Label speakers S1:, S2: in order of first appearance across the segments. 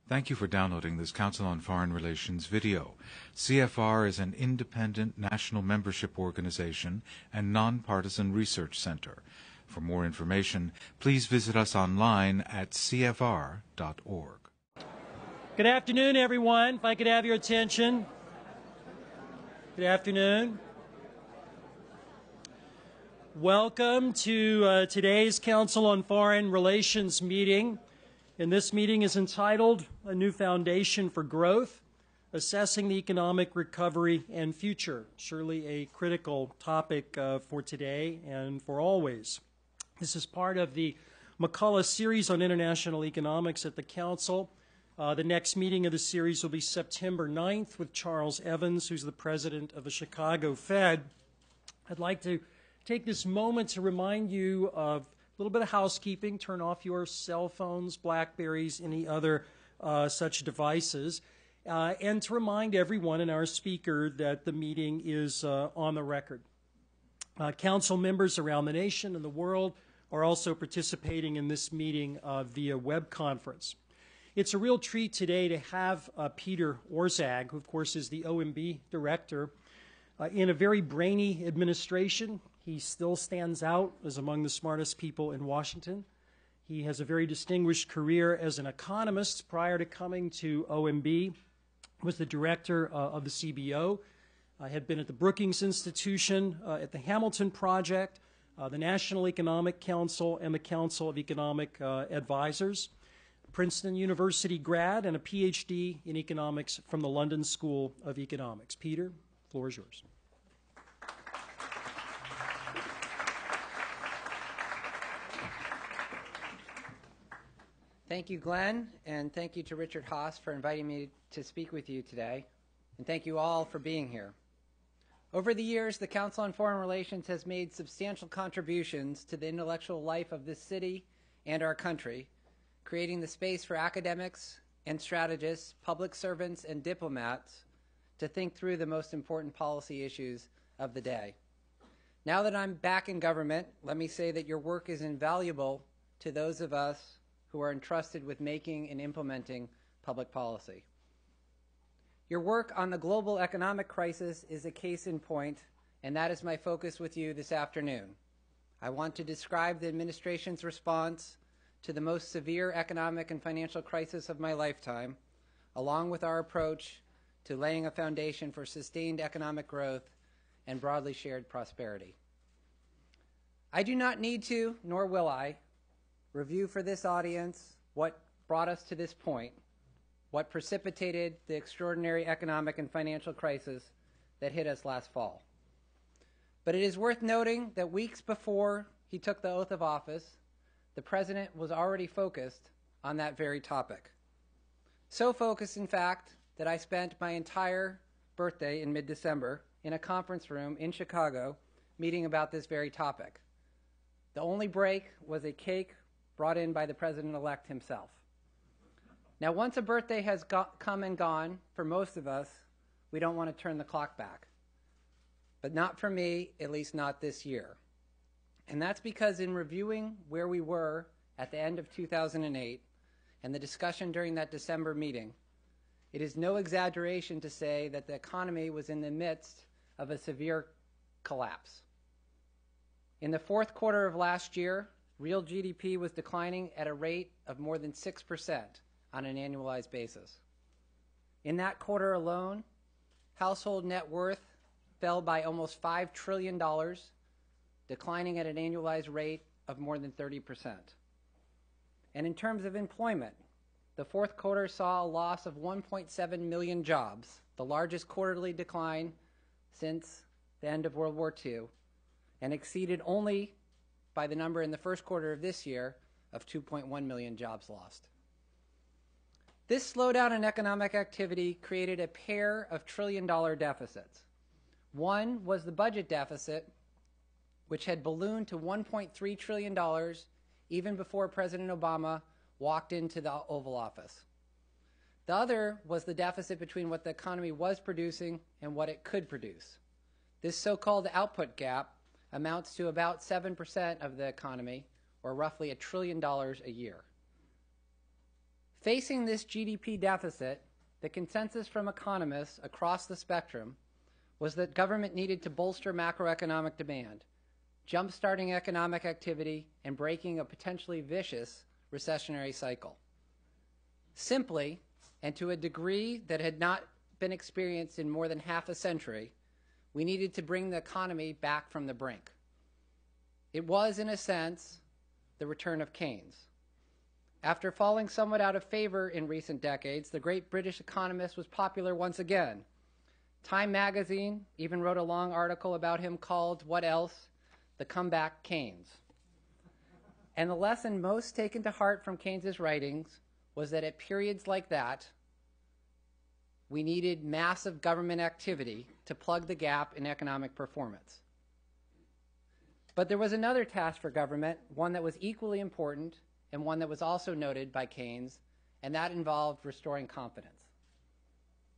S1: Thank you for downloading this Council on Foreign Relations video. CFR is an independent national membership organization and nonpartisan research center. For more information, please visit us online at cfr.org.
S2: Good afternoon, everyone. If I could have your attention. Good afternoon. Welcome to today's Council on Foreign Relations meeting. And this meeting is entitled A New Foundation for Growth, Assessing the Economic Recovery and Future. Surely a critical topic for today and for always. This is part of the McCullough series on international economics at the Council. The next meeting of the series will be September 9th with Charles Evans, who's the president of the Chicago Fed. I'd like to take this moment to remind you of a little bit of housekeeping. Turn off your cell phones, Blackberries, any other such devices. And to remind everyone and our speaker that the meeting is on the record. Council members around the nation and the world are also participating in this meeting via web conference. It's a real treat today to have Peter Orszag, who of course is the OMB director, in a very brainy administration. He still stands out as among the smartest people in Washington. He has a very distinguished career as an economist. Prior to coming to OMB, was the director of the CBO, had been at the Brookings Institution, at the Hamilton Project, the National Economic Council, and the Council of Economic Advisors. Princeton University grad and a PhD in economics from the London School of Economics. Peter, the floor is yours.
S3: Thank you, Glenn, and thank you to Richard Haas for inviting me to speak with you today. And thank you all for being here. Over the years, the Council on Foreign Relations has made substantial contributions to the intellectual life of this city and our country, creating the space for academics and strategists, public servants, and diplomats to think through the most important policy issues of the day. Now that I'm back in government, let me say that your work is invaluable to those of us who are entrusted with making and implementing public policy. Your work on the global economic crisis is a case in point, and that is my focus with you this afternoon. I want to describe the administration's response to the most severe economic and financial crisis of my lifetime, along with our approach to laying a foundation for sustained economic growth and broadly shared prosperity. I do not need to, nor will I, review for this audience what brought us to this point, what precipitated the extraordinary economic and financial crisis that hit us last fall. But it is worth noting that weeks before he took the oath of office, the president was already focused on that very topic. So focused, in fact, that I spent my entire birthday in mid-December in a conference room in Chicago meeting about this very topic. The only break was a cake brought in by the president-elect himself. Now, once a birthday has come and gone, for most of us, we don't want to turn the clock back. But not for me, at least not this year. And that's because in reviewing where we were at the end of 2008 and the discussion during that December meeting, it is no exaggeration to say that the economy was in the midst of a severe collapse. In the fourth quarter of last year, real GDP was declining at a rate of more than 6% on an annualized basis. In that quarter alone, household net worth fell by almost $5 trillion, declining at an annualized rate of more than 30%. And in terms of employment, the fourth quarter saw a loss of 1.7 million jobs, the largest quarterly decline since the end of World War II, and exceeded only by the number in the first quarter of this year of 2.1 million jobs lost. This slowdown in economic activity created a pair of trillion-dollar deficits. One was the budget deficit, which had ballooned to $1.3 trillion even before President Obama walked into the Oval Office. The other was the deficit between what the economy was producing and what it could produce. This so-called output gap amounts to about 7% of the economy, or roughly $1 trillion a year. Facing this GDP deficit, the consensus from economists across the spectrum was that government needed to bolster macroeconomic demand, jump-starting economic activity, and breaking a potentially vicious recessionary cycle. Simply, and to a degree that had not been experienced in more than half a century, we needed to bring the economy back from the brink. It was, in a sense, the return of Keynes. After falling somewhat out of favor in recent decades, the great British economist was popular once again. Time magazine even wrote a long article about him called, "What Else? The Comeback Keynes." And the lesson most taken to heart from Keynes's writings was that at periods like that, we needed massive government activity to plug the gap in economic performance. But there was another task for government, one that was equally important and one that was also noted by Keynes, and that involved restoring confidence.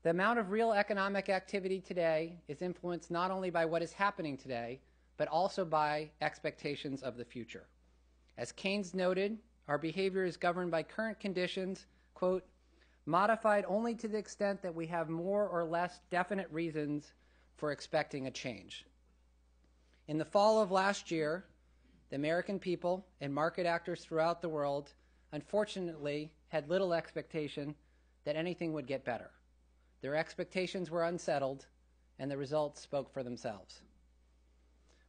S3: The amount of real economic activity today is influenced not only by what is happening today, but also by expectations of the future. As Keynes noted, our behavior is governed by current conditions, quote, modified only to the extent that we have more or less definite reasons for expecting a change. In the fall of last year, the American people and market actors throughout the world, unfortunately, had little expectation that anything would get better. Their expectations were unsettled, and the results spoke for themselves.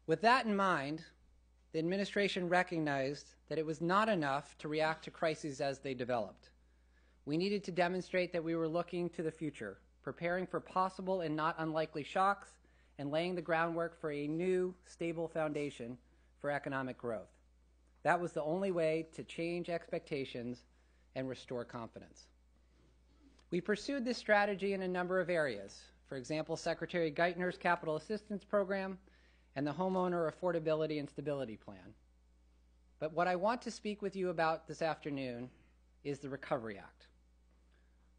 S3: With that in mind, the administration recognized that it was not enough to react to crises as they developed. We needed to demonstrate that we were looking to the future, preparing for possible and not unlikely shocks, and laying the groundwork for a new, stable foundation for economic growth. That was the only way to change expectations and restore confidence. We pursued this strategy in a number of areas. For example, Secretary Geithner's Capital Assistance Program and the Homeowner Affordability and Stability Plan. But what I want to speak with you about this afternoon is the Recovery Act.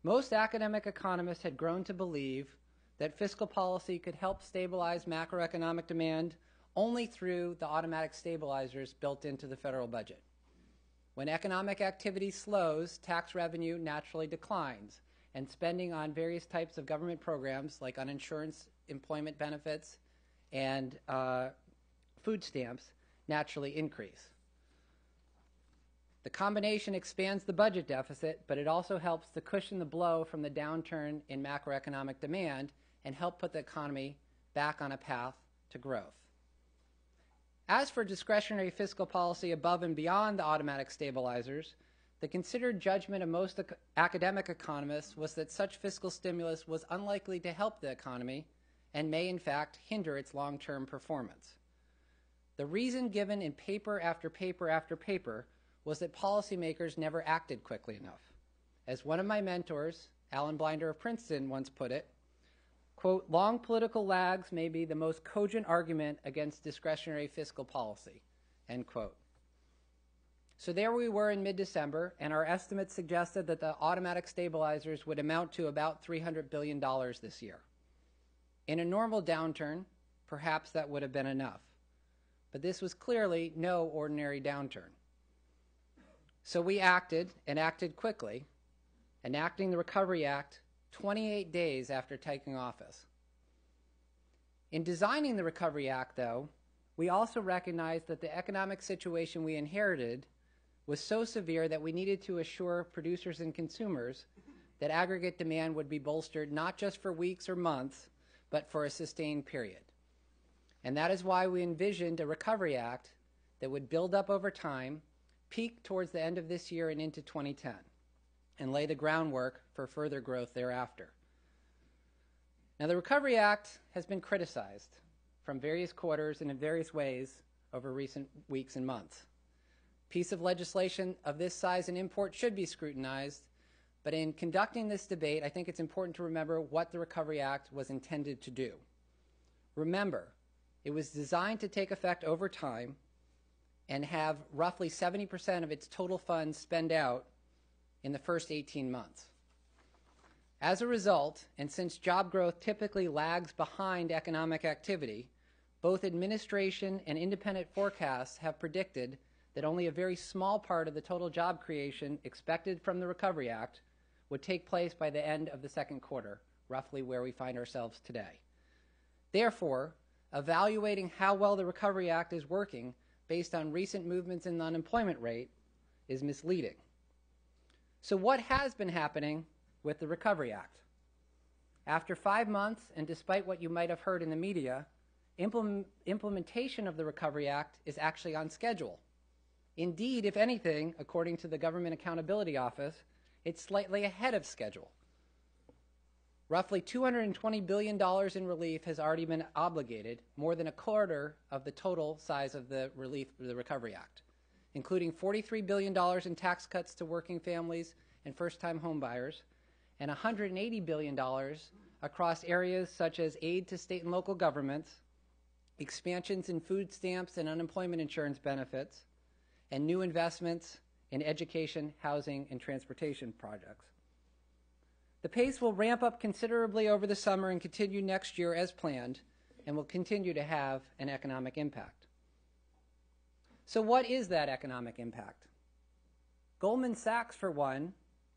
S3: Most academic economists had grown to believe that fiscal policy could help stabilize macroeconomic demand only through the automatic stabilizers built into the federal budget. When economic activity slows, tax revenue naturally declines, and spending on various types of government programs like uninsured employment benefits and food stamps naturally increase. The combination expands the budget deficit, but it also helps to cushion the blow from the downturn in macroeconomic demand and help put the economy back on a path to growth. As for discretionary fiscal policy above and beyond the automatic stabilizers, the considered judgment of most academic economists was that such fiscal stimulus was unlikely to help the economy and may in fact hinder its long-term performance. The reason given in paper after paper after paper was that policymakers never acted quickly enough. As one of my mentors, Alan Blinder of Princeton, once put it, quote, long political lags may be the most cogent argument against discretionary fiscal policy, end quote. So there we were in mid-December, and our estimates suggested that the automatic stabilizers would amount to about $300 billion this year. In a normal downturn, perhaps that would have been enough. But this was clearly no ordinary downturn. So we acted, and acted quickly, enacting the Recovery Act 28 days after taking office. In designing the Recovery Act, though, we also recognized that the economic situation we inherited was so severe that we needed to assure producers and consumers that aggregate demand would be bolstered not just for weeks or months, but for a sustained period. And that is why we envisioned a Recovery Act that would build up over time, peak towards the end of this year and into 2010, and lay the groundwork for further growth thereafter. Now, the Recovery Act has been criticized from various quarters and in various ways over recent weeks and months. A piece of legislation of this size and import should be scrutinized, but in conducting this debate, I think it's important to remember what the Recovery Act was intended to do. Remember, it was designed to take effect over time and have roughly 70% of its total funds spent out in the first 18 months. As a result, and since job growth typically lags behind economic activity, both administration and independent forecasts have predicted that only a very small part of the total job creation expected from the Recovery Act would take place by the end of the second quarter, roughly where we find ourselves today. Therefore, evaluating how well the Recovery Act is working based on recent movements in the unemployment rate is misleading. So what has been happening with the Recovery Act? After 5 months, and despite what you might have heard in the media, implementation of the Recovery Act is actually on schedule. Indeed, if anything, according to the Government Accountability Office, it's slightly ahead of schedule. Roughly $220 billion in relief has already been obligated, more than a quarter of the total size of the relief of the Recovery Act, including $43 billion in tax cuts to working families and first-time homebuyers, and $180 billion across areas such as aid to state and local governments, expansions in food stamps and unemployment insurance benefits, and new investments in education, housing, and transportation projects. The pace will ramp up considerably over the summer and continue next year as planned, and will continue to have an economic impact. So what is that economic impact? Goldman Sachs, for one,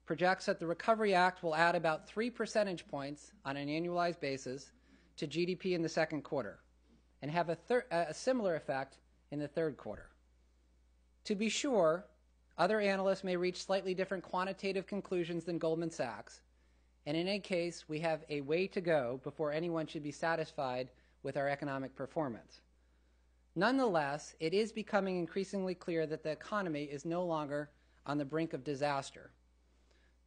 S3: projects that the Recovery Act will add about 3 percentage points on an annualized basis to GDP in the second quarter, and have a similar effect in the third quarter. To be sure, other analysts may reach slightly different quantitative conclusions than Goldman Sachs, and in any case, we have a way to go before anyone should be satisfied with our economic performance. Nonetheless, it is becoming increasingly clear that the economy is no longer on the brink of disaster.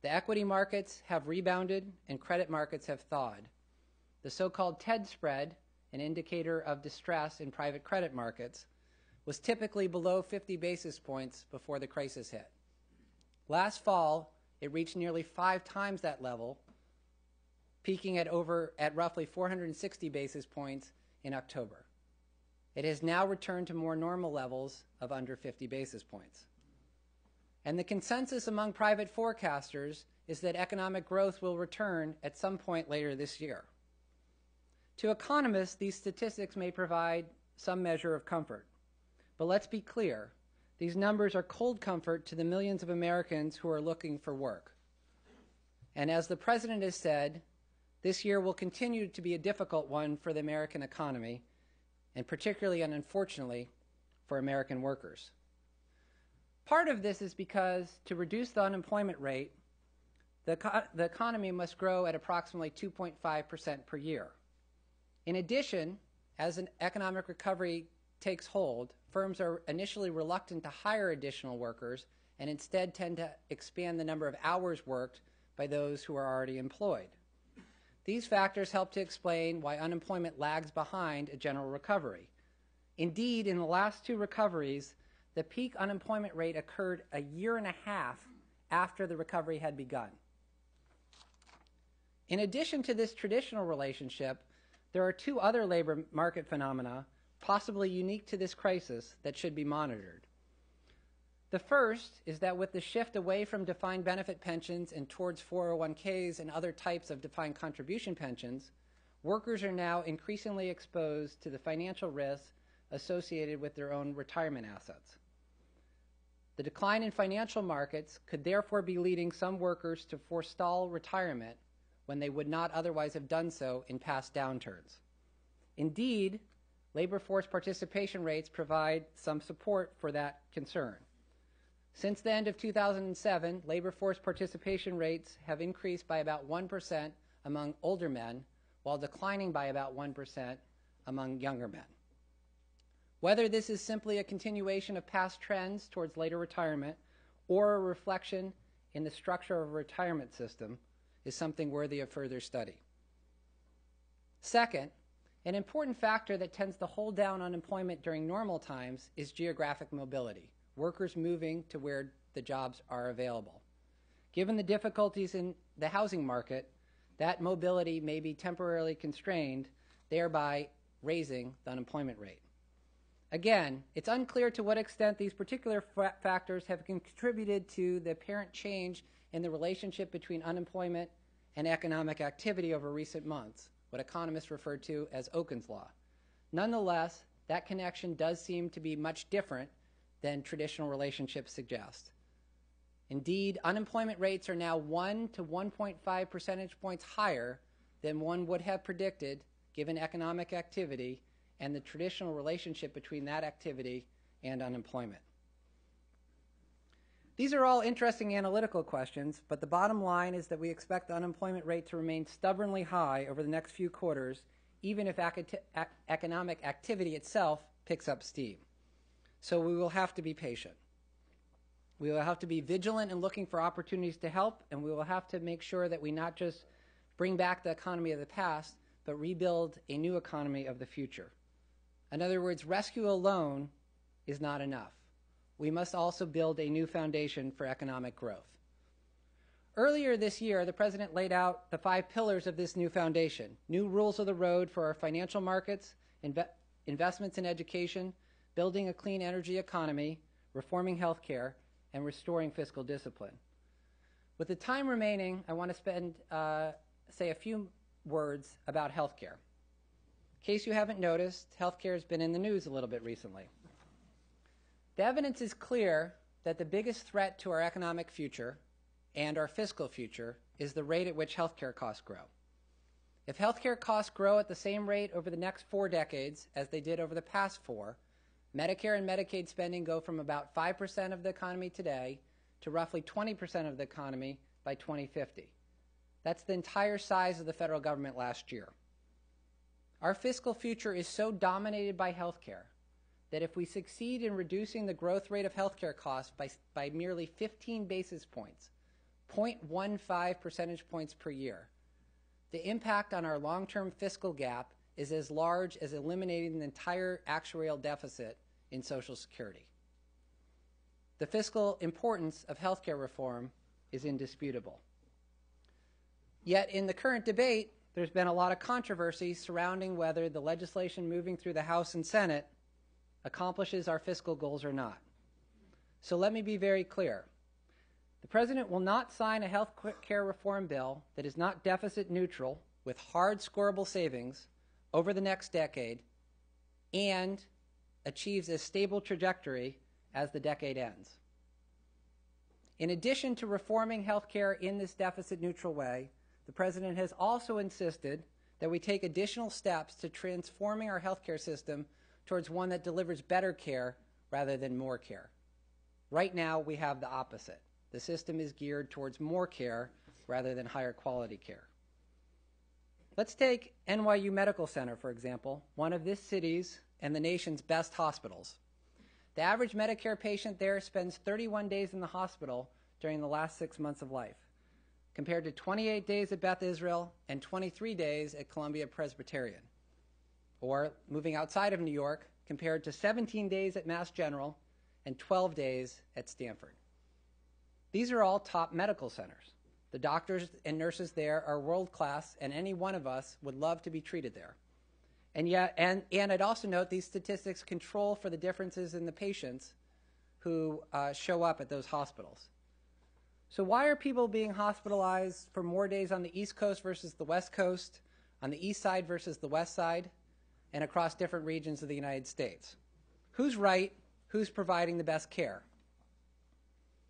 S3: The equity markets have rebounded and credit markets have thawed. The so-called TED spread, an indicator of distress in private credit markets, was typically below 50 basis points before the crisis hit. Last fall, it reached nearly 5 times that level, peaking at roughly 460 basis points in October. It has now returned to more normal levels of under 50 basis points. And the consensus among private forecasters is that economic growth will return at some point later this year. To economists, these statistics may provide some measure of comfort. But let's be clear, these numbers are cold comfort to the millions of Americans who are looking for work. And as the President has said, this year will continue to be a difficult one for the American economy, and particularly and unfortunately for American workers. Part of this is because to reduce the unemployment rate, the economy must grow at approximately 2.5% per year. In addition, as an economic recovery takes hold, firms are initially reluctant to hire additional workers and instead tend to expand the number of hours worked by those who are already employed. These factors help to explain why unemployment lags behind a general recovery. Indeed, in the last 2 recoveries, the peak unemployment rate occurred a year and a half after the recovery had begun. In addition to this traditional relationship, there are 2 other labor market phenomena possibly unique to this crisis that should be monitored. The first is that with the shift away from defined benefit pensions and towards 401ks and other types of defined contribution pensions, workers are now increasingly exposed to the financial risks associated with their own retirement assets. The decline in financial markets could therefore be leading some workers to forestall retirement when they would not otherwise have done so in past downturns. Indeed, labor force participation rates provide some support for that concern. Since the end of 2007, labor force participation rates have increased by about 1% among older men, while declining by about 1% among younger men. Whether this is simply a continuation of past trends towards later retirement or a reflection in the structure of a retirement system is something worthy of further study. Second, an important factor that tends to hold down unemployment during normal times is geographic mobility, workers moving to where the jobs are available. Given the difficulties in the housing market, that mobility may be temporarily constrained, thereby raising the unemployment rate. Again, it's unclear to what extent these particular factors have contributed to the apparent change in the relationship between unemployment and economic activity over recent months, what economists refer to as Okun's Law. Nonetheless, that connection does seem to be much different than traditional relationships suggest. Indeed, unemployment rates are now 1 to 1.5 percentage points higher than one would have predicted given economic activity and the traditional relationship between that activity and unemployment. These are all interesting analytical questions, but the bottom line is that we expect the unemployment rate to remain stubbornly high over the next few quarters, even if economic activity itself picks up steam. So we will have to be patient. We will have to be vigilant in looking for opportunities to help, and we will have to make sure that we not just bring back the economy of the past, but rebuild a new economy of the future. In other words, rescue alone is not enough. We must also build a new foundation for economic growth. Earlier this year, the President laid out the 5 pillars of this new foundation: new rules of the road for our financial markets, investments in education, building a clean energy economy, reforming healthcare, and restoring fiscal discipline. With the time remaining, I want to say a few words about healthcare. In case you haven't noticed, healthcare has been in the news a little bit recently. The evidence is clear that the biggest threat to our economic future and our fiscal future is the rate at which healthcare costs grow. If healthcare costs grow at the same rate over the next 4 decades as they did over the past 4, Medicare and Medicaid spending go from about 5% of the economy today to roughly 20% of the economy by 2050. That's the entire size of the federal government last year. Our fiscal future is so dominated by healthcare that if we succeed in reducing the growth rate of healthcare costs by merely 15 basis points, 0.15 percentage points per year, the impact on our long-term fiscal gap is as large as eliminating the entire actuarial deficit in Social Security. The fiscal importance of healthcare reform is indisputable. Yet in the current debate, there's been a lot of controversy surrounding whether the legislation moving through the House and Senate accomplishes our fiscal goals or not. So let me be very clear. The President will not sign a health care reform bill that is not deficit neutral with hard scorable savings over the next decade and achieves a stable trajectory as the decade ends. In addition to reforming health care in this deficit neutral way, the President has also insisted that we take additional steps to transforming our health care system towards one that delivers better care rather than more care. Right now, we have the opposite. The system is geared towards more care rather than higher quality care. Let's take NYU Medical Center, for example, one of this city's and the nation's best hospitals. The average Medicare patient there spends 31 days in the hospital during the last 6 months of life, compared to 28 days at Beth Israel and 23 days at Columbia Presbyterian. Or, moving outside of New York, compared to 17 days at Mass General and 12 days at Stanford. These are all top medical centers. The doctors and nurses there are world-class, and any one of us would love to be treated there. And I'd also note these statistics control for the differences in the patients who show up at those hospitals. So why are people being hospitalized for more days on the East Coast versus the West Coast, on the East Side versus the West Side, and across different regions of the United States? Who's right? Who's providing the best care?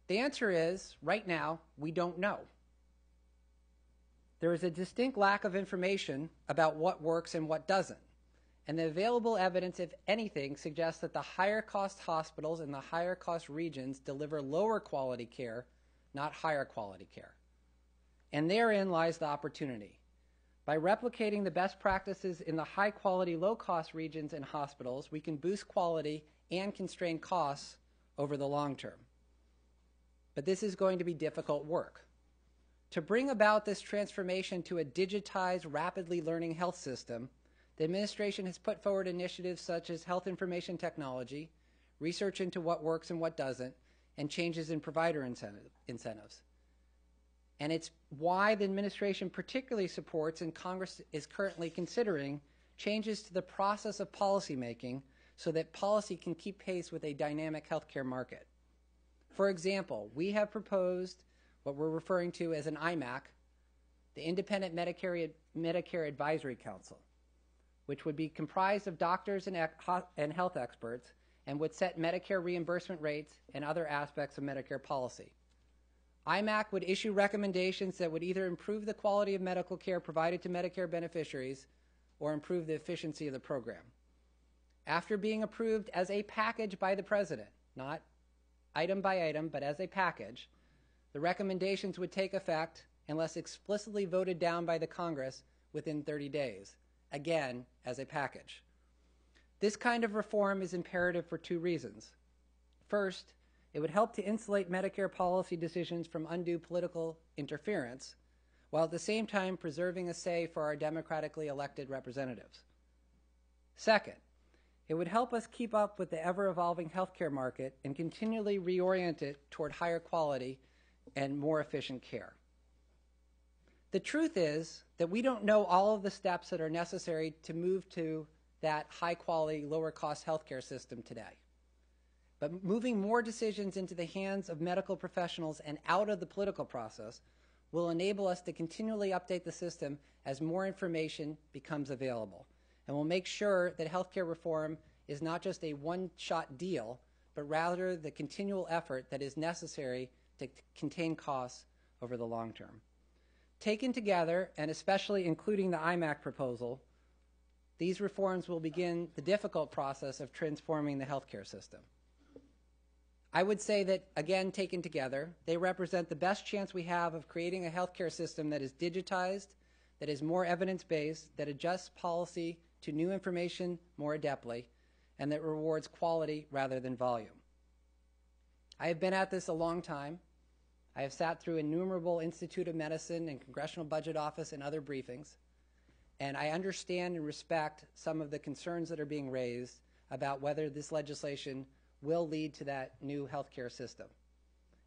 S3: The answer is, right now, we don't know. There is a distinct lack of information about what works and what doesn't. And the available evidence, if anything, suggests that the higher cost hospitals in the higher cost regions deliver lower quality care, not higher quality care. And therein lies the opportunity. By replicating the best practices in the high quality, low cost regions and hospitals, we can boost quality and constrain costs over the long term. But this is going to be difficult work. To bring about this transformation to a digitized, rapidly learning health system, the administration has put forward initiatives such as health information technology, research into what works and what doesn't, and changes in provider incentives. And it's why the administration particularly supports and Congress is currently considering changes to the process of policymaking so that policy can keep pace with a dynamic healthcare market. For example, we have proposed what we're referring to as an IMAC, the Independent Medicare Advisory Council, which would be comprised of doctors and health experts and would set Medicare reimbursement rates and other aspects of Medicare policy. IMAC would issue recommendations that would either improve the quality of medical care provided to Medicare beneficiaries or improve the efficiency of the program. After being approved as a package by the President, not item by item, but as a package, the recommendations would take effect unless explicitly voted down by the Congress within 30 days, again as a package. This kind of reform is imperative for two reasons. First, it would help to insulate Medicare policy decisions from undue political interference, while at the same time preserving a say for our democratically elected representatives. Second, it would help us keep up with the ever-evolving healthcare market and continually reorient it toward higher quality and more efficient care. The truth is that we don't know all of the steps that are necessary to move to that high-quality, lower-cost healthcare system today. But moving more decisions into the hands of medical professionals and out of the political process will enable us to continually update the system as more information becomes available, and will make sure that healthcare reform is not just a one-shot deal, but rather the continual effort that is necessary to contain costs over the long term. Taken together, and especially including the IMAC proposal, these reforms will begin the difficult process of transforming the healthcare system. I would say that, again, taken together, they represent the best chance we have of creating a healthcare system that is digitized, that is more evidence-based, that adjusts policy to new information more adeptly, and that rewards quality rather than volume. I have been at this a long time. I have sat through innumerable Institute of Medicine and Congressional Budget Office and other briefings, and I understand and respect some of the concerns that are being raised about whether this legislation will lead to that new healthcare system.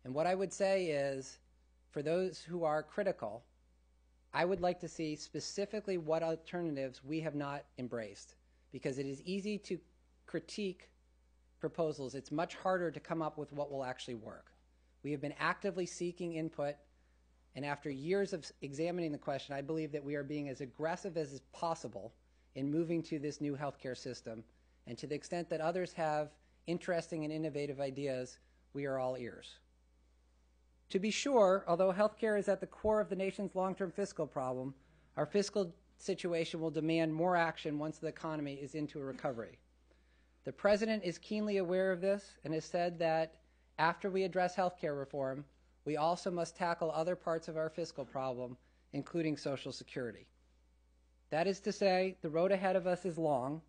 S3: And what I would say is, for those who are critical, I would like to see specifically what alternatives we have not embraced, because it is easy to critique proposals. It's much harder to come up with what will actually work. We have been actively seeking input, and after years of examining the question, I believe that we are being as aggressive as is possible in moving to this new healthcare system, and to the extent that others have interesting and innovative ideas, we are all ears. To be sure, although healthcare is at the core of the nation's long-term fiscal problem, our fiscal situation will demand more action once the economy is into a recovery. The President is keenly aware of this and has said that after we address healthcare reform, we also must tackle other parts of our fiscal problem, including Social Security. That is to say, the road ahead of us is long.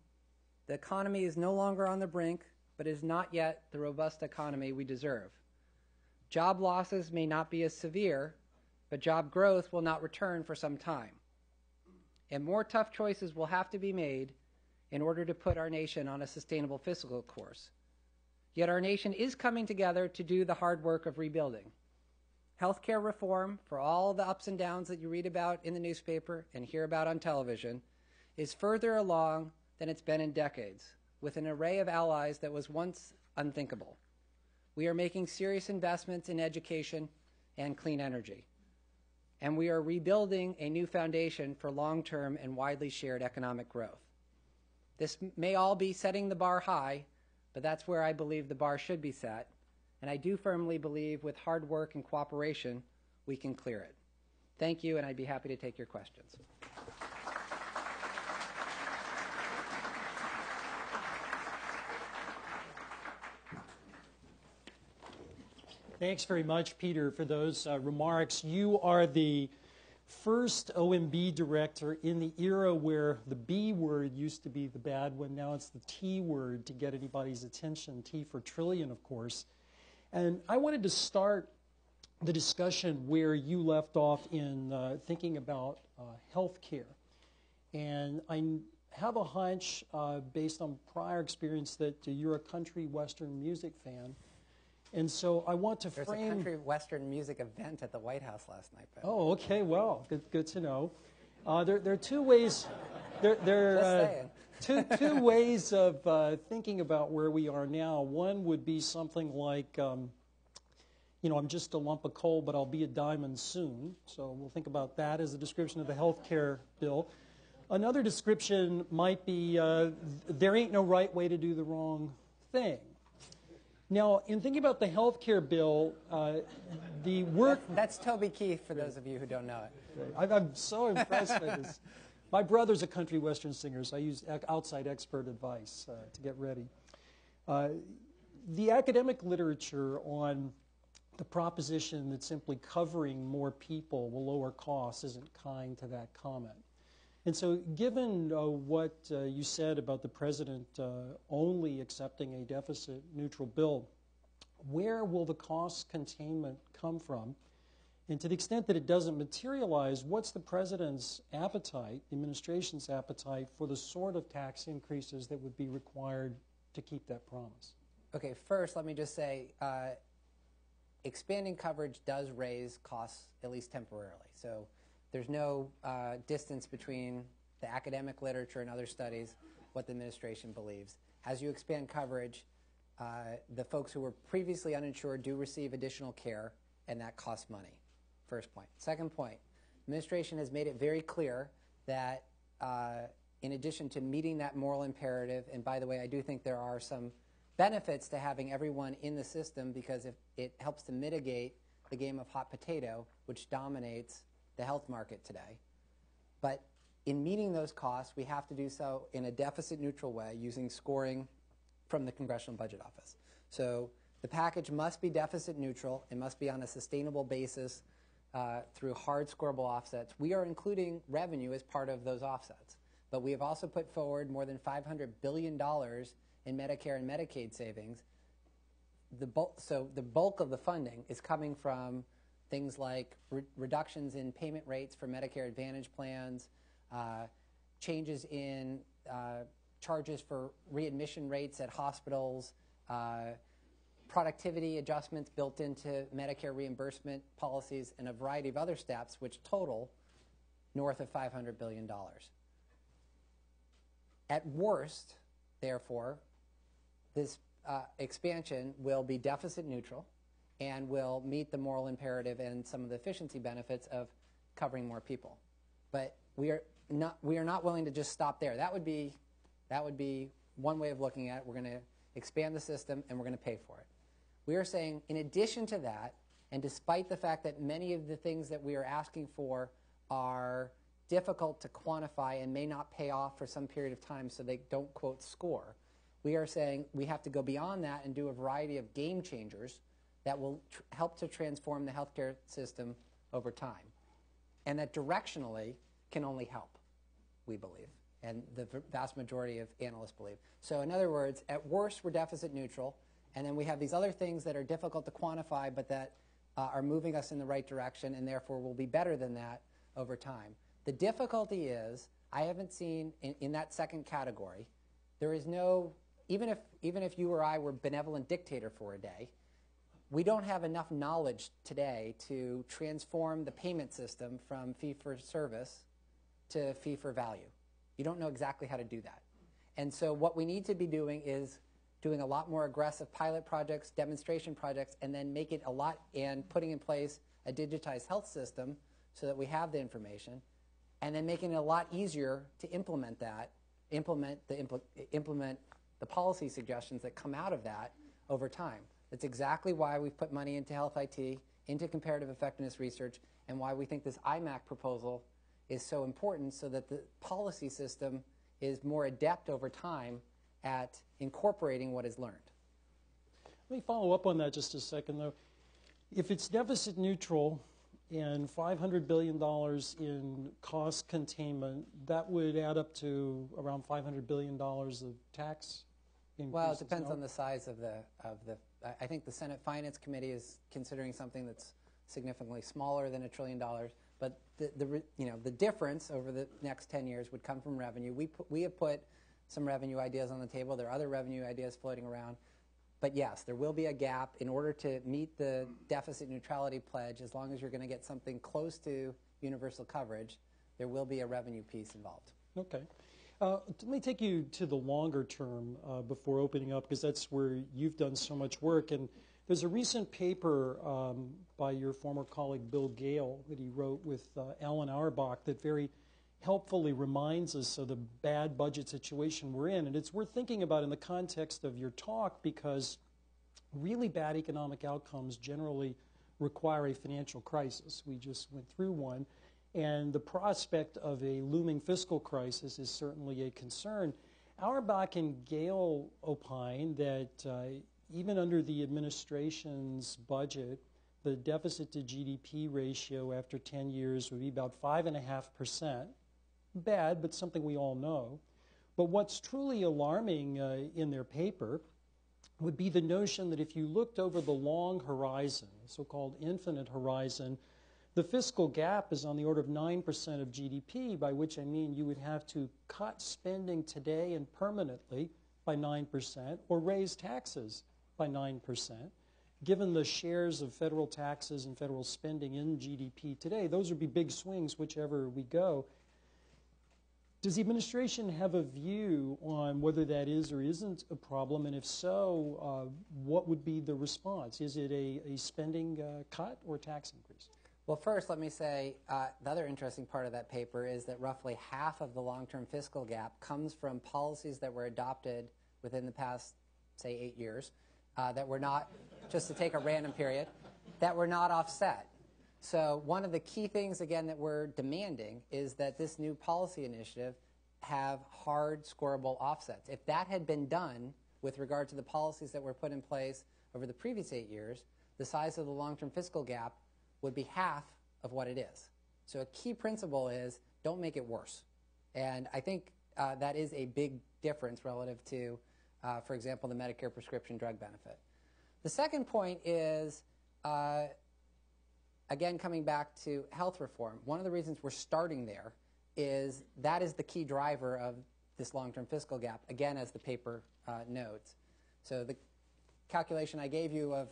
S3: The economy is no longer on the brink, but is not yet the robust economy we deserve. Job losses may not be as severe, but job growth will not return for some time. And more tough choices will have to be made in order to put our nation on a sustainable fiscal course. Yet our nation is coming together to do the hard work of rebuilding. Healthcare reform, for all the ups and downs that you read about in the newspaper and hear about on television, is further along than it's been in decades, with an array of allies that was once unthinkable. We are making serious investments in education and clean energy. And we are rebuilding a new foundation for long-term and widely shared economic growth. This may all be setting the bar high, but that's where I believe the bar should be set. And I do firmly believe with hard work and cooperation, we can clear it. Thank you, and I'd be happy to take your questions.
S2: Thanks very much, Peter, for those remarks. You are the first OMB director in the era where the B word used to be the bad one. Now it's the T word to get anybody's attention, T for trillion, of course. And I wanted to start the discussion where you left off in thinking about health care. And I have a hunch, based on prior experience, that you're a country western music fan. And so I want to frame...
S3: There's a country western music event at the White House last night, Ben.
S2: Oh, okay, well, good to know. There are two ways... two ways of thinking about where we are now. One would be something like, you know, I'm just a lump of coal, but I'll be a diamond soon. So we'll think about that as a description of the health care bill. Another description might be, there ain't no right way to do the wrong thing. Now, in thinking about the health care bill, the work...
S3: That's Toby Keith, for those of you who don't know it.
S2: I'm so impressed by this. My brother's a country western singer, so I use outside expert advice to get ready. The academic literature on the proposition that simply covering more people will lower costs isn't kind to that comment. And so given what you said about the president only accepting a deficit-neutral bill, where will the cost containment come from? And to the extent that it doesn't materialize, what's the president's appetite, the administration's appetite, for the sort of tax increases that would be required to keep that promise?
S3: Okay, first let me just say, expanding coverage does raise costs, at least temporarily. So there's no distance between the academic literature and other studies, what the administration believes. As you expand coverage, the folks who were previously uninsured do receive additional care, and that costs money. First point. Second point, administration has made it very clear that in addition to meeting that moral imperative, and by the way, I do think there are some benefits to having everyone in the system because it helps to mitigate the game of hot potato, which dominates the health market today. But in meeting those costs, we have to do so in a deficit-neutral way using scoring from the Congressional Budget Office. So the package must be deficit-neutral. It must be on a sustainable basis through hard scorable offsets. We are including revenue as part of those offsets. But we have also put forward more than $500 billion in Medicare and Medicaid savings. So the bulk of the funding is coming from things like reductions in payment rates for Medicare Advantage plans, changes in charges for readmission rates at hospitals, productivity adjustments built into Medicare reimbursement policies, and a variety of other steps which total north of $500 billion. At worst, therefore, this expansion will be deficit neutral and will meet the moral imperative and some of the efficiency benefits of covering more people. But we are not willing to just stop there. That would be one way of looking at it. We're going to expand the system and we're going to pay for it. We are saying, in addition to that, and despite the fact that many of the things that we are asking for are difficult to quantify and may not pay off for some period of time so they don't, quote, score, we are saying we have to go beyond that and do a variety of game changers that will help to transform the healthcare system over time. And that directionally can only help, we believe, and the vast majority of analysts believe. So in other words, at worst, we're deficit neutral, and then we have these other things that are difficult to quantify but that are moving us in the right direction and therefore will be better than that over time. The difficulty is, I haven't seen in that second category, there is no, even if you or I were benevolent dictator for a day, we don't have enough knowledge today to transform the payment system from fee-for-service to fee-for-value. You don't know exactly how to do that. And so what we need to be doing is doing a lot more aggressive pilot projects, demonstration projects, and then make it a lot, and putting in place a digitized health system so that we have the information, and then making it a lot easier to implement that, implement the policy suggestions that come out of that over time. That's exactly why we've put money into health IT, into comparative effectiveness research, and why we think this IMAC proposal is so important, so that the policy system is more adept over time at incorporating what is learned.
S2: Let me follow up on that just a second, though. If it's deficit neutral and $500 billion in cost containment, that would add up to around $500 billion of tax increases.
S3: Well, it depends on the size of the. I think the Senate Finance Committee is considering something that's significantly smaller than $1 trillion. But the difference over the next 10 years would come from revenue. We have put some revenue ideas on the table. There are other revenue ideas floating around. But yes, there will be a gap. In order to meet the deficit neutrality pledge, as long as you're going to get something close to universal coverage, there will be a revenue piece involved.
S2: Okay. Let me take you to the longer term before opening up, because that's where you've done so much work. And there's a recent paper by your former colleague Bill Gale that he wrote with Alan Auerbach that very helpfully reminds us of the bad budget situation we're in. And it's worth thinking about in the context of your talk, because really bad economic outcomes generally require a financial crisis. We just went through one. And the prospect of a looming fiscal crisis is certainly a concern. Auerbach and Gale opine that even under the administration's budget, the deficit to GDP ratio after 10 years would be about 5.5%. Bad, but something we all know. But what's truly alarming in their paper would be the notion that if you looked over the long horizon, so-called infinite horizon, the fiscal gap is on the order of 9% of GDP, by which I mean you would have to cut spending today and permanently by 9% or raise taxes by 9%. Given the shares of federal taxes and federal spending in GDP today, those would be big swings whichever we go. Does the administration have a view on whether that is or isn't a problem? And if so, what would be the response? Is it a spending cut or tax increase?
S3: Well, first, let me say the other interesting part of that paper is that roughly half of the long-term fiscal gap comes from policies that were adopted within the past, say, 8 years, that were not, just to take a random period, that were not offset. So one of the key things, again, that we're demanding is that this new policy initiative have hard, scoreable offsets. If that had been done with regard to the policies that were put in place over the previous 8 years, the size of the long-term fiscal gap would be half of what it is. So a key principle is don't make it worse. And I think that is a big difference relative to, for example, the Medicare prescription drug benefit. The second point is, again, coming back to health reform, one of the reasons we're starting there is that is the key driver of this long-term fiscal gap, again, as the paper notes. So the calculation I gave you of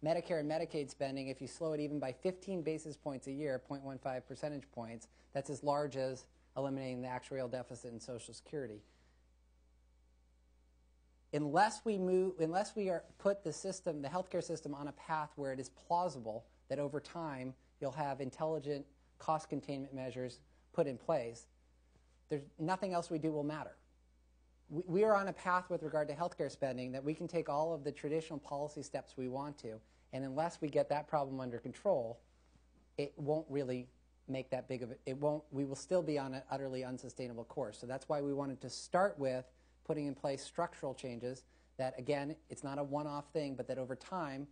S3: Medicare and Medicaid spending, if you slow it even by 15 basis points a year, 0.15 percentage points, that's as large as eliminating the actuarial deficit in Social Security. Unless we put the system, the healthcare system, on a path where it is plausible that over time you'll have intelligent cost containment measures put in place, there's nothing else we do will matter. We are on a path with regard to healthcare spending that we can take all of the traditional policy steps we want to, and unless we get that problem under control, it won't really make that big of a, we will still be on an utterly unsustainable course. So that's why we wanted to start with putting in place structural changes that, again, it's not a one-off thing, but that over time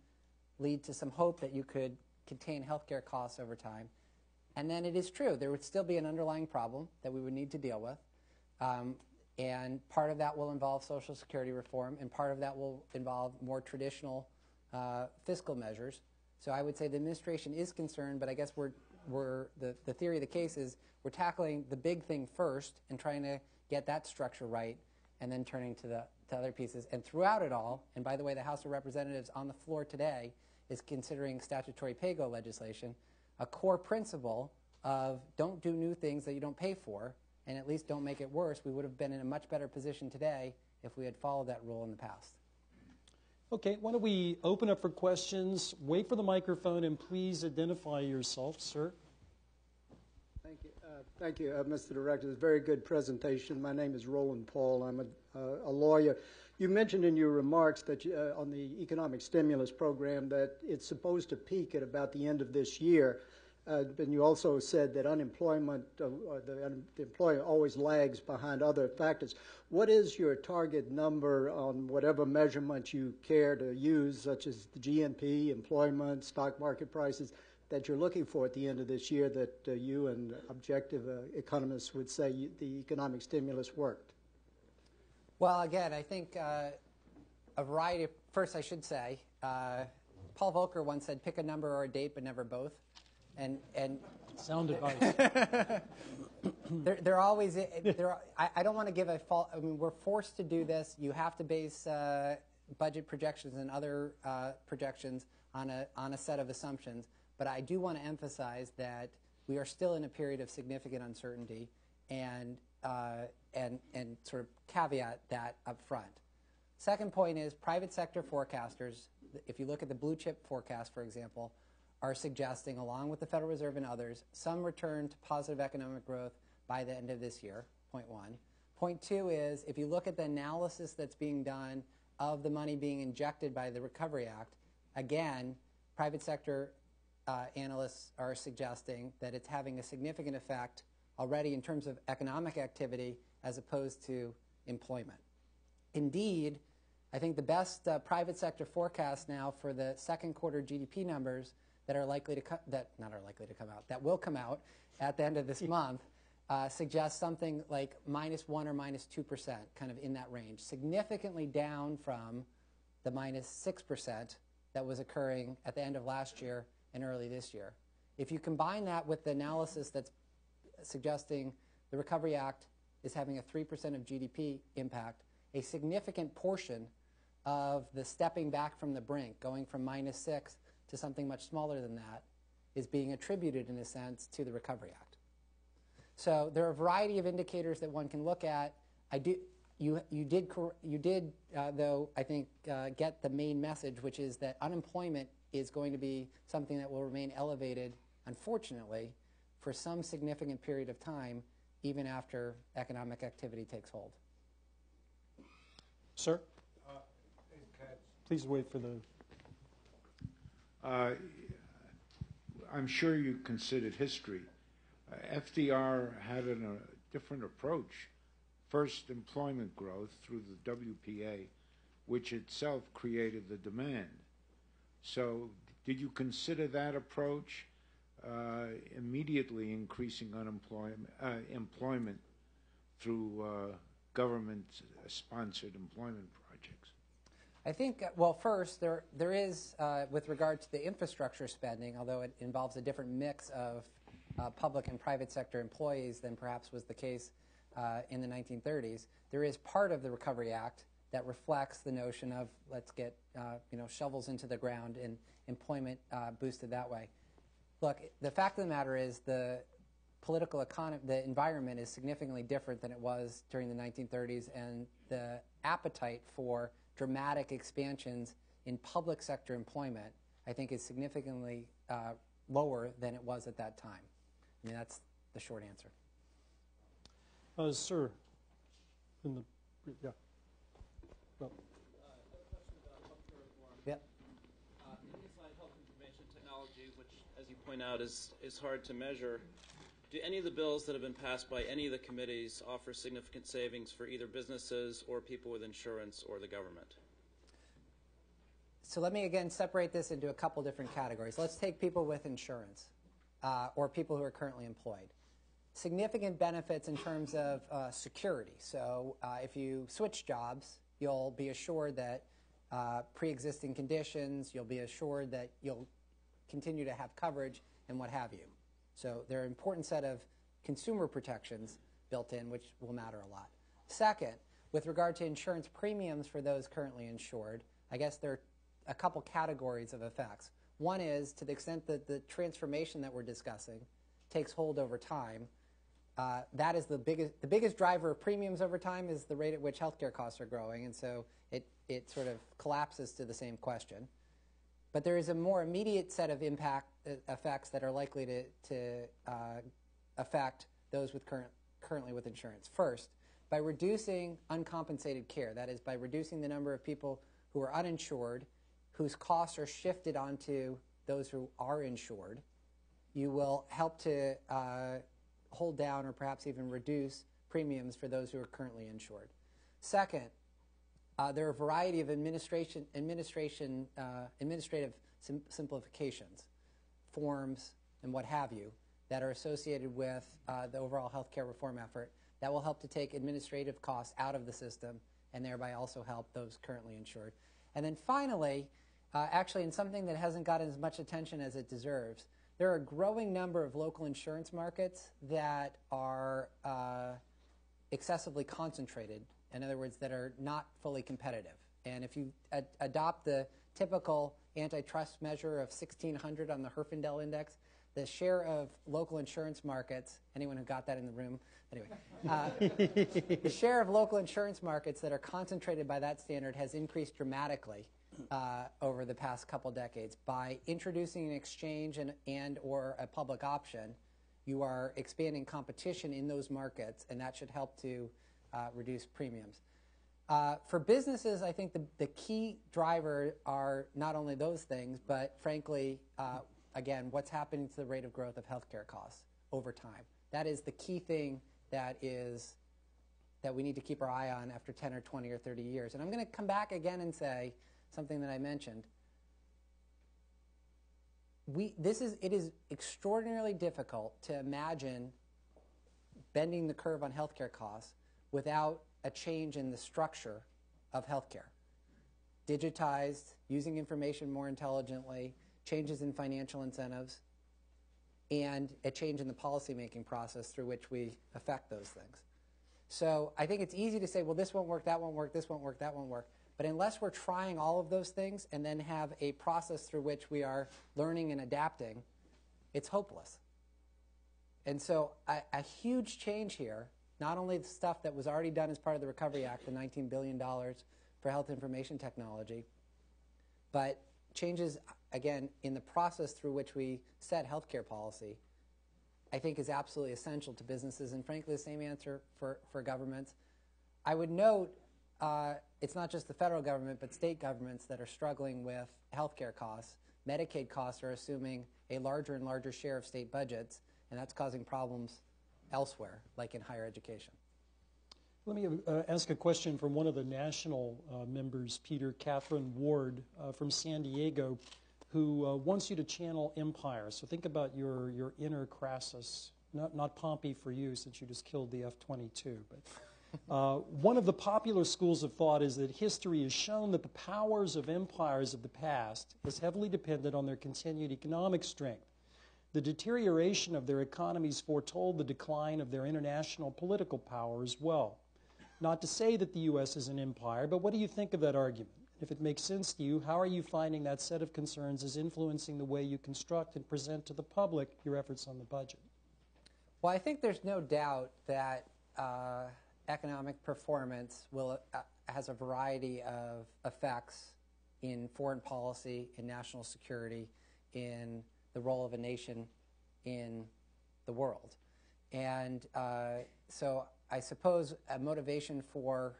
S3: lead to some hope that you could contain healthcare costs over time. And then it is true, there would still be an underlying problem that we would need to deal with. And part of that will involve Social Security reform, and part of that will involve more traditional fiscal measures. So I would say the administration is concerned, but I guess the theory of the case is we're tackling the big thing first and trying to get that structure right, and then turning to the other pieces. And throughout it all, and by the way, the House of Representatives on the floor today is considering statutory pay-go legislation, a core principle of don't do new things that you don't pay for, and at least don't make it worse. We would have been in a much better position today if we had followed that rule in the past.
S2: Okay, why don't we open up for questions? Wait for the microphone, and please identify yourself, sir.
S4: Thank you, Mr. Director. It's a very good presentation. My name is Roland Paul. I'm a lawyer. You mentioned in your remarks that on the economic stimulus program that it's supposed to peak at about the end of this year. And you also said that unemployment, the employer always lags behind other factors. What is your target number on whatever measurement you care to use, such as the GNP, employment, stock market prices, that you're looking for at the end of this year that you and objective economists would say the economic stimulus worked?
S3: Well, again, I think a variety of, first I should say, Paul Volcker once said, pick a number or a date, but never both. And
S2: sound advice.
S3: They're always, I don't want to give a false, I mean, we're forced to do this. You have to base budget projections and other projections on a set of assumptions. But I do want to emphasize that we are still in a period of significant uncertainty, and sort of caveat that up front. Second point is private sector forecasters, if you look at the blue chip forecast, for example, are suggesting, along with the Federal Reserve and others, some return to positive economic growth by the end of this year, point one. Point two is, if you look at the analysis that's being done of the money being injected by the Recovery Act, again, private sector analysts are suggesting that it's having a significant effect already in terms of economic activity as opposed to employment. Indeed, I think the best private sector forecast now for the second quarter GDP numbers that are likely to that will come out at the end of this month suggests something like -1 or -2%, kind of in that range, significantly down from the -6% that was occurring at the end of last year and early this year. If you combine that with the analysis that's suggesting the Recovery Act is having a 3% of GDP impact, a significant portion of the stepping back from the brink, going from -6 to something much smaller than that, is being attributed, in a sense, to the Recovery Act. So there are a variety of indicators that one can look at. You did, though, I think, get the main message, which is that unemployment is going to be something that will remain elevated, unfortunately, for some significant period of time, even after economic activity takes hold.
S2: Sir? Please wait for the...
S5: I'm sure you considered history. FDR had a different approach. First, employment growth through the WPA, which itself created the demand. So did you consider that approach, immediately increasing employment through government-sponsored employment projects?
S3: I think, well, first, there is, with regard to the infrastructure spending, although it involves a different mix of public and private sector employees than perhaps was the case in the 1930s, there is part of the Recovery Act that reflects the notion of let's get shovels into the ground and employment boosted that way. Look, the fact of the matter is the political economy, the environment is significantly different than it was during the 1930s, and the appetite for dramatic expansions in public sector employment, I think, is significantly lower than it was at that time. I mean, that's the short answer.
S2: Sir, yeah. Well.
S3: Yep.
S6: Inside health information technology, which, as you point out, is hard to measure, do any of the bills that have been passed by any of the committees offer significant savings for either businesses or people with insurance or the government?
S3: So let me again separate this into a couple different categories. Let's take people with insurance or people who are currently employed. Significant benefits in terms of security. So if you switch jobs, you'll be assured that pre-existing conditions, you'll be assured that you'll continue to have coverage and what have you. So there are an important set of consumer protections built in, which will matter a lot. Second, with regard to insurance premiums for those currently insured, I guess there are a couple categories of effects. One is, to the extent that the transformation that we're discussing takes hold over time, that is the biggest driver of premiums over time is the rate at which healthcare costs are growing, and so it sort of collapses to the same question. But there is a more immediate set of effects that are likely to affect those with currently with insurance. First, by reducing uncompensated care, that is, by reducing the number of people who are uninsured, whose costs are shifted onto those who are insured, you will help to hold down or perhaps even reduce premiums for those who are currently insured. Second, there are a variety of administrative simplifications, forms, and what have you, that are associated with the overall healthcare reform effort that will help to take administrative costs out of the system and thereby also help those currently insured. And then finally, actually in something that hasn't gotten as much attention as it deserves, there are a growing number of local insurance markets that are excessively concentrated, in other words, that are not fully competitive. And if you adopt the typical antitrust measure of 1,600 on the Herfindahl Index, the share of local insurance markets, anyone who got that in the room, anyway, the share of local insurance markets that are concentrated by that standard has increased dramatically over the past couple decades. By introducing an exchange and or a public option, you are expanding competition in those markets, and that should help to reduce premiums. For businesses, I think the key driver are not only those things, but frankly, again, what's happening to the rate of growth of healthcare costs over time. That is the key thing that we need to keep our eye on after 10 or 20 or 30 years. And I'm going to come back again and say something that I mentioned. It is extraordinarily difficult to imagine bending the curve on healthcare costs without a change in the structure of healthcare. Digitized, using information more intelligently, changes in financial incentives, and a change in the policymaking process through which we affect those things. So I think it's easy to say, well, this won't work, that won't work, this won't work, that won't work. But unless we're trying all of those things and then have a process through which we are learning and adapting, it's hopeless. And so a huge change here, not only the stuff that was already done as part of the Recovery Act, the $19 billion for health information technology, but changes, again, in the process through which we set healthcare policy, I think is absolutely essential to businesses, and frankly, the same answer for governments. I would note it's not just the federal government, but state governments that are struggling with healthcare costs. Medicaid costs are assuming a larger and larger share of state budgets, and that's causing problems elsewhere, like in higher education.
S2: Let me ask a question from one of the national members, Peter Catherine Ward from San Diego, who wants you to channel empire. So think about your inner Crassus, not Pompey for you, since you just killed the F-22. But one of the popular schools of thought is that history has shown that the powers of empires of the past is heavily dependent on their continued economic strength. The deterioration of their economies foretold the decline of their international political power as well. Not to say that the U.S. is an empire, but what do you think of that argument? If it makes sense to you, how are you finding that set of concerns is influencing the way you construct and present to the public your efforts on the budget?
S3: Well, I think there's no doubt that economic performance has a variety of effects in foreign policy, in national security, in the role of a nation in the world. And so I suppose a motivation for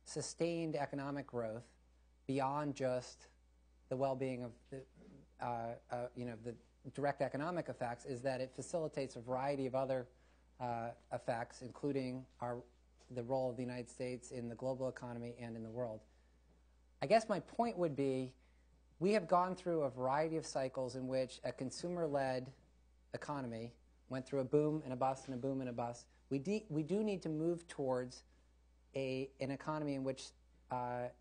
S3: sustained economic growth beyond just the well-being of the direct economic effects is that it facilitates a variety of other effects, including the role of the United States in the global economy and in the world. I guess my point would be we have gone through a variety of cycles in which a consumer-led economy went through a boom and a bust and a boom and a bust. We do need to move towards an economy in which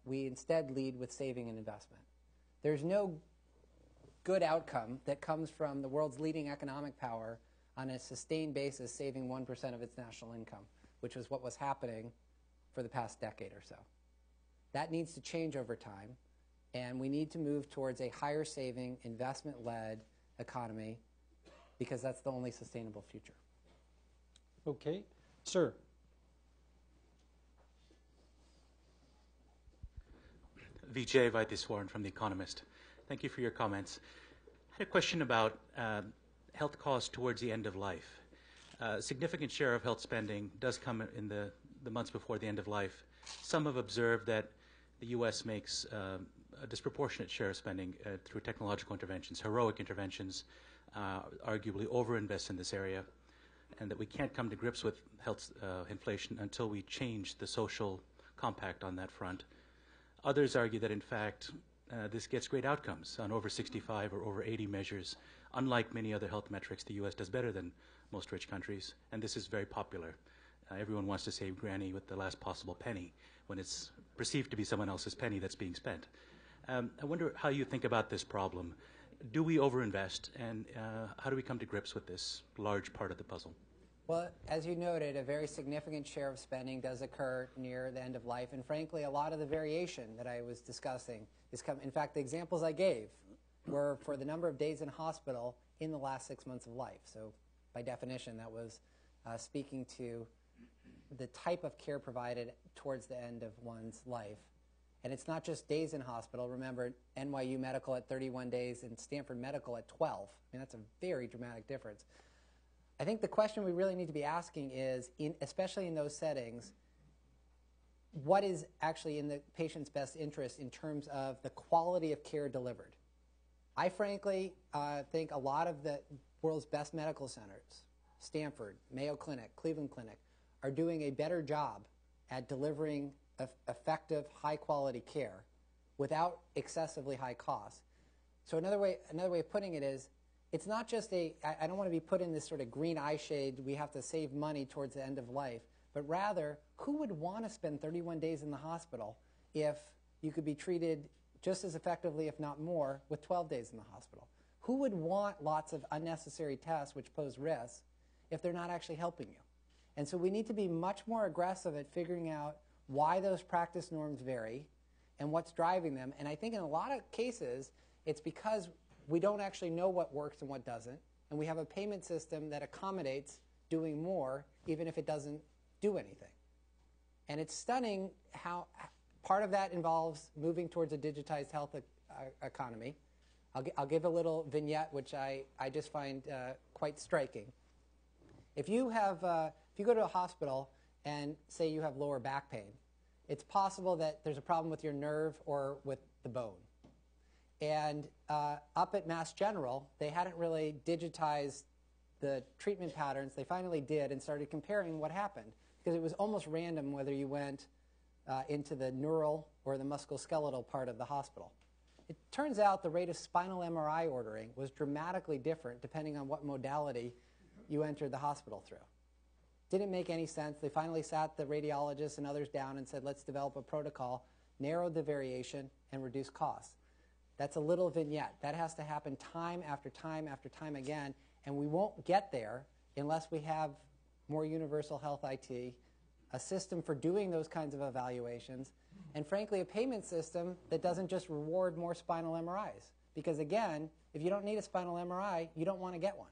S3: we instead lead with saving and investment. There's no good outcome that comes from the world's leading economic power on a sustained basis saving 1% of its national income, which is what was happening for the past decade or so. That needs to change over time, and we need to move towards a higher saving, investment-led economy because that's the only sustainable future.
S2: Okay. Sir.
S7: Vijay Vaidiswaran from The Economist. Thank you for your comments. I had a question about health costs towards the end of life. A significant share of health spending does come in the months before the end of life. Some have observed that the U.S. makes a disproportionate share of spending through technological interventions, heroic interventions, arguably overinvest in this area, and that we can't come to grips with health inflation until we change the social compact on that front. Others argue that, in fact, this gets great outcomes on over 65 or over 80 measures. Unlike many other health metrics, the U.S. does better than most rich countries, and this is very popular. Everyone wants to save Granny with the last possible penny when it's perceived to be someone else's penny that's being spent. I wonder how you think about this problem. Do we overinvest, and how do we come to grips with this large part of the puzzle?
S3: Well, as you noted, a very significant share of spending does occur near the end of life, and frankly, a lot of the variation that I was discussing is in fact, the examples I gave were for the number of days in hospital in the last 6 months of life. So by definition, that was speaking to the type of care provided towards the end of one's life. And it's not just days in hospital. Remember, NYU Medical at 31 days and Stanford Medical at 12. I mean, that's a very dramatic difference. I think the question we really need to be asking is, especially in those settings, what is actually in the patient's best interest in terms of the quality of care delivered? I frankly think a lot of the world's best medical centers, Stanford, Mayo Clinic, Cleveland Clinic, are doing a better job at delivering effective, high-quality care without excessively high costs. So another way of putting it is, it's not just I don't want to be put in this sort of green eye shade, we have to save money towards the end of life, but rather, who would want to spend 31 days in the hospital if you could be treated just as effectively, if not more, with 12 days in the hospital? Who would want lots of unnecessary tests which pose risks if they're not actually helping you? And so we need to be much more aggressive at figuring out why those practice norms vary and what's driving them. And I think in a lot of cases, it's because we don't actually know what works and what doesn't, and we have a payment system that accommodates doing more even if it doesn't do anything. And it's stunning how part of that involves moving towards a digitized health economy. I'll give a little vignette which I just find quite striking. If you go to a hospital and say you have lower back pain, it's possible that there's a problem with your nerve or with the bone. And up at Mass General, they hadn't really digitized the treatment patterns. They finally did and started comparing what happened, because it was almost random whether you went into the neural or the musculoskeletal part of the hospital. It turns out the rate of spinal MRI ordering was dramatically different depending on what modality you entered the hospital through. Didn't make any sense. They finally sat the radiologists and others down and said, let's develop a protocol, narrowed the variation, and reduced costs. That's a little vignette. That has to happen time after time after time again, and we won't get there unless we have more universal health IT, a system for doing those kinds of evaluations, and frankly, a payment system that doesn't just reward more spinal MRIs. Because again, if you don't need a spinal MRI, you don't want to get one.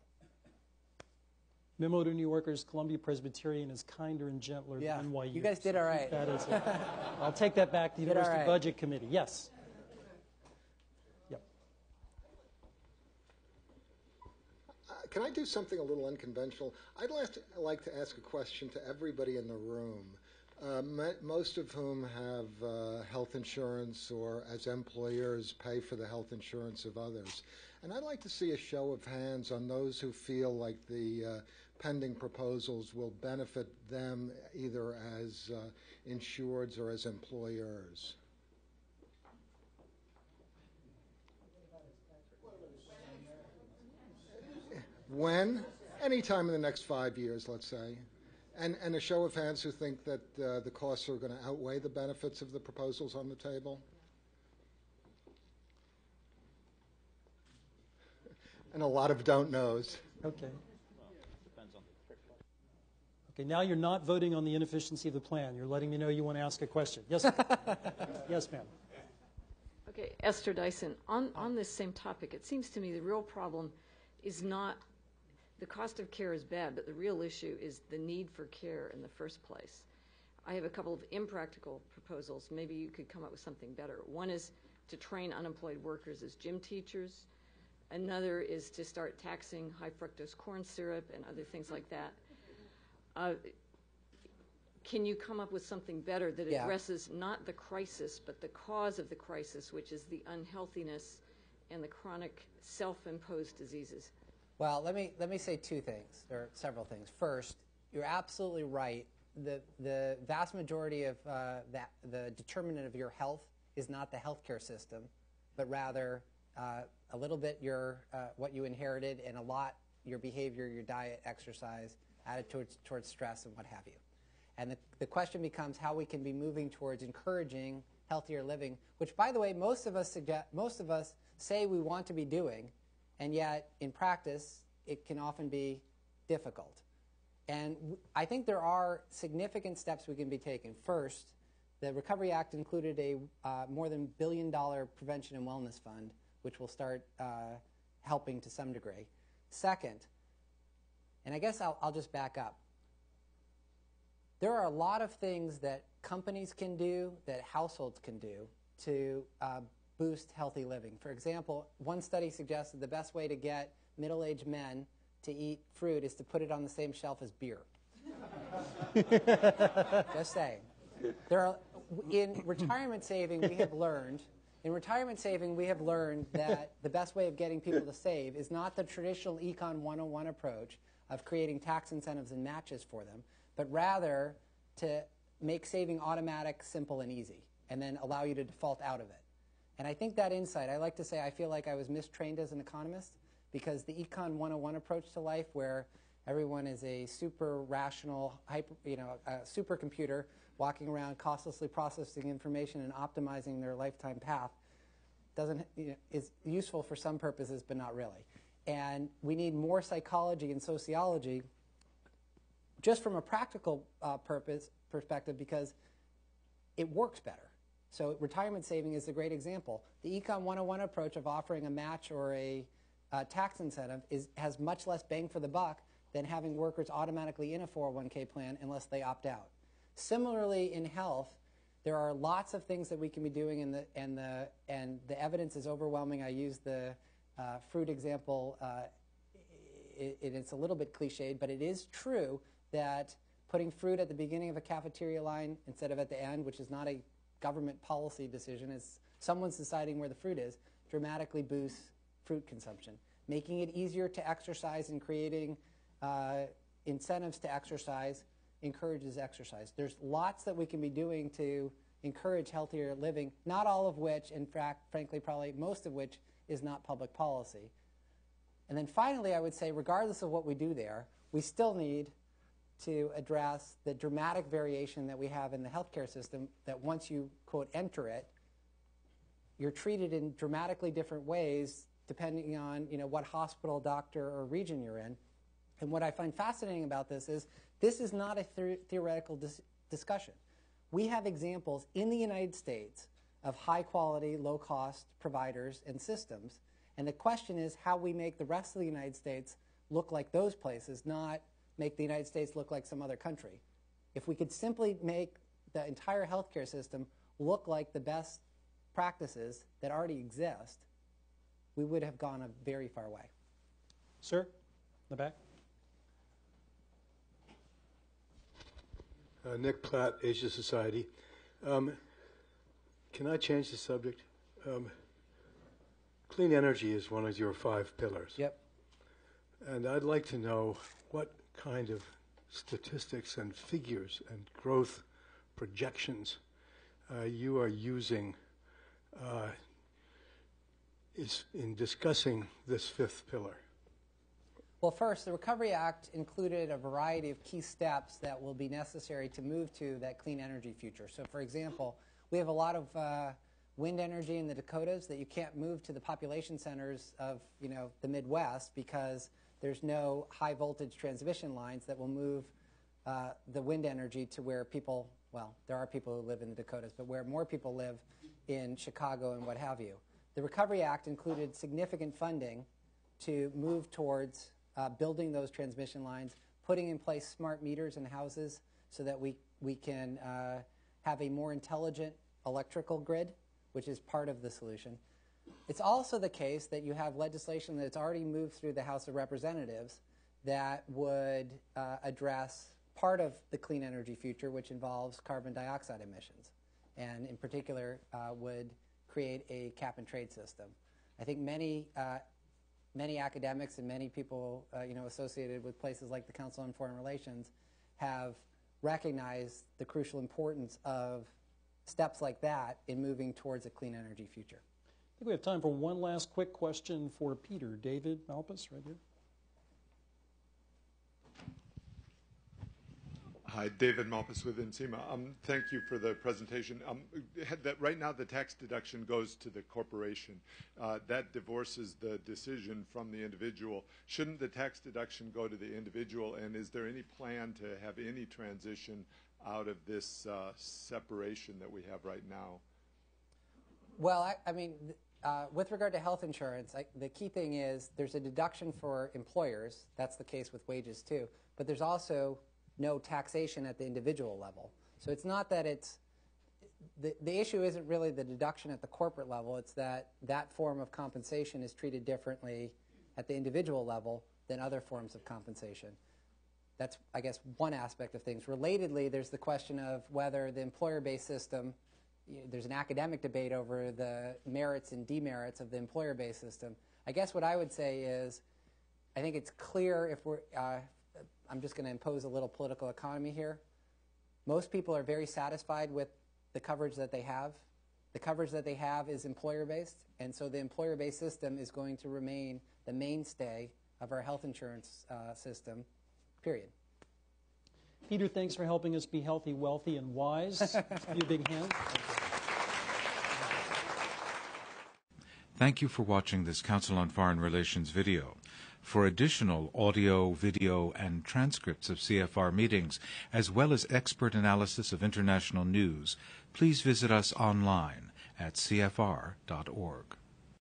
S2: Memo to New Yorkers, Columbia Presbyterian is kinder and gentler than NYU.
S3: You guys did all right.
S2: That is I'll take that back to the University Budget Committee. Yes.
S8: Can I do something a little unconventional? I'd like to ask a question to everybody in the room, most of whom have health insurance or as employers pay for the health insurance of others. And I'd like to see a show of hands on those who feel like the pending proposals will benefit them either as insureds or as employers. When? Anytime in the next 5 years, let's say. And a show of hands who think that the costs are going to outweigh the benefits of the proposals on the table. And a lot of don't knows.
S2: Okay. Okay, now you're not voting on the inefficiency of the plan. You're letting me know you want to ask a question. Yes, yes, ma'am.
S9: Okay, Esther Dyson, on this same topic, it seems to me the real problem is not the cost of care is bad, but the real issue is the need for care in the first place. I have a couple of impractical proposals. Maybe you could come up with something better. One is to train unemployed workers as gym teachers. Another is to start taxing high fructose corn syrup and other things like that. Can you come up with something better that addresses not the crisis, but the cause of the crisis, which is the unhealthiness and the chronic self-imposed diseases?
S3: Well, let me say two things, or several things. First, you're absolutely right. The vast majority of the determinant of your health is not the healthcare system, but rather a little bit what you inherited, and a lot your behavior, your diet, exercise, attitudes towards stress, and what have you. And the question becomes how we can be moving towards encouraging healthier living, which, by the way, most of us say we want to be doing, and yet in practice it can often be difficult. And I think there are significant steps we can be taking. First, the Recovery Act included a more than $1 billion prevention and wellness fund, which will start helping to some degree. Second, and I guess I'll just back up, there are a lot of things that companies can do, that households can do to boost healthy living. For example, one study suggests that the best way to get middle-aged men to eat fruit is to put it on the same shelf as beer. Just saying. In retirement saving, we have learned that the best way of getting people to save is not the traditional Econ 101 approach of creating tax incentives and matches for them, but rather to make saving automatic, simple, and easy, and then allow you to default out of it. And I think that insight, I like to say I feel like I was mistrained as an economist, because the Econ 101 approach to life, where everyone is a super rational, supercomputer walking around costlessly processing information and optimizing their lifetime path, is useful for some purposes, but not really. And we need more psychology and sociology just from a practical perspective, because it works better. So retirement saving is a great example. The Econ 101 approach of offering a match or a tax incentive has much less bang for the buck than having workers automatically in a 401k plan unless they opt out. Similarly, in health, there are lots of things that we can be doing, and the evidence is overwhelming. I use the fruit example. It's a little bit cliched, but it is true that putting fruit at the beginning of a cafeteria line instead of at the end, which is not a government policy decision, is someone's deciding where the fruit is, dramatically boosts fruit consumption. Making it easier to exercise and creating incentives to exercise encourages exercise. There's lots that we can be doing to encourage healthier living, not all of which, in fact, frankly, probably most of which is not public policy. And then finally, I would say, regardless of what we do there, we still need to address the dramatic variation that we have in the healthcare system, that once you, quote, enter it, you're treated in dramatically different ways depending on what hospital, doctor, or region you're in. And what I find fascinating about this is not a theoretical discussion. We have examples in the United States of high-quality, low-cost providers and systems, and the question is how we make the rest of the United States look like those places, not make the United States look like some other country. If we could simply make the entire healthcare system look like the best practices that already exist, we would have gone a very far way.
S2: Sir, in the back.
S10: Nick Platt, Asia Society. Can I change the subject? Clean energy is one of your 5 pillars.
S3: Yep.
S10: And I'd like to know what kind of statistics and figures and growth projections you are using in discussing this 5th pillar.
S3: Well, first, the Recovery Act included a variety of key steps that will be necessary to move to that clean energy future. So, for example, we have a lot of wind energy in the Dakotas that you can't move to the population centers of the Midwest because there's no high voltage transmission lines that will move the wind energy to where people, well, there are people who live in the Dakotas, but where more people live in Chicago and what have you. The Recovery Act included significant funding to move towards building those transmission lines, putting in place smart meters in houses so that we can have a more intelligent electrical grid, which is part of the solution. It's also the case that you have legislation that's already moved through the House of Representatives that would address part of the clean energy future, which involves carbon dioxide emissions, and in particular would create a cap-and-trade system. I think many academics and many people associated with places like the Council on Foreign Relations have recognized the crucial importance of steps like that in moving towards a clean energy future.
S2: I think we have time for one last quick question for Peter. David Malpas, right here.
S11: Hi, David Malpas with NCEMA. Thank you for the presentation. That right now the tax deduction goes to the corporation. That divorces the decision from the individual. Shouldn't the tax deduction go to the individual, and is there any plan to have any transition out of this separation that we have right now?
S3: Well, I mean, with regard to health insurance, the key thing is there's a deduction for employers. That's the case with wages too. But there's also no taxation at the individual level. So it's not that it's the issue isn't really the deduction at the corporate level. It's that that form of compensation is treated differently at the individual level than other forms of compensation. That's, I guess, one aspect of things. Relatedly, there's the question of whether the employer-based system, there's an academic debate over the merits and demerits of the employer-based system. I guess what I would say is, I think it's clear if we're, I'm just going to impose a little political economy here. Most people are very satisfied with the coverage that they have. The coverage that they have is employer-based, and so the employer-based system is going to remain the mainstay of our health insurance system, period.
S2: Peter, thanks for helping us be healthy, wealthy, and wise. Give you a big hand.
S1: Thank you for watching this Council on Foreign Relations video. For additional audio, video, and transcripts of CFR meetings, as well as expert analysis of international news, please visit us online at cfr.org.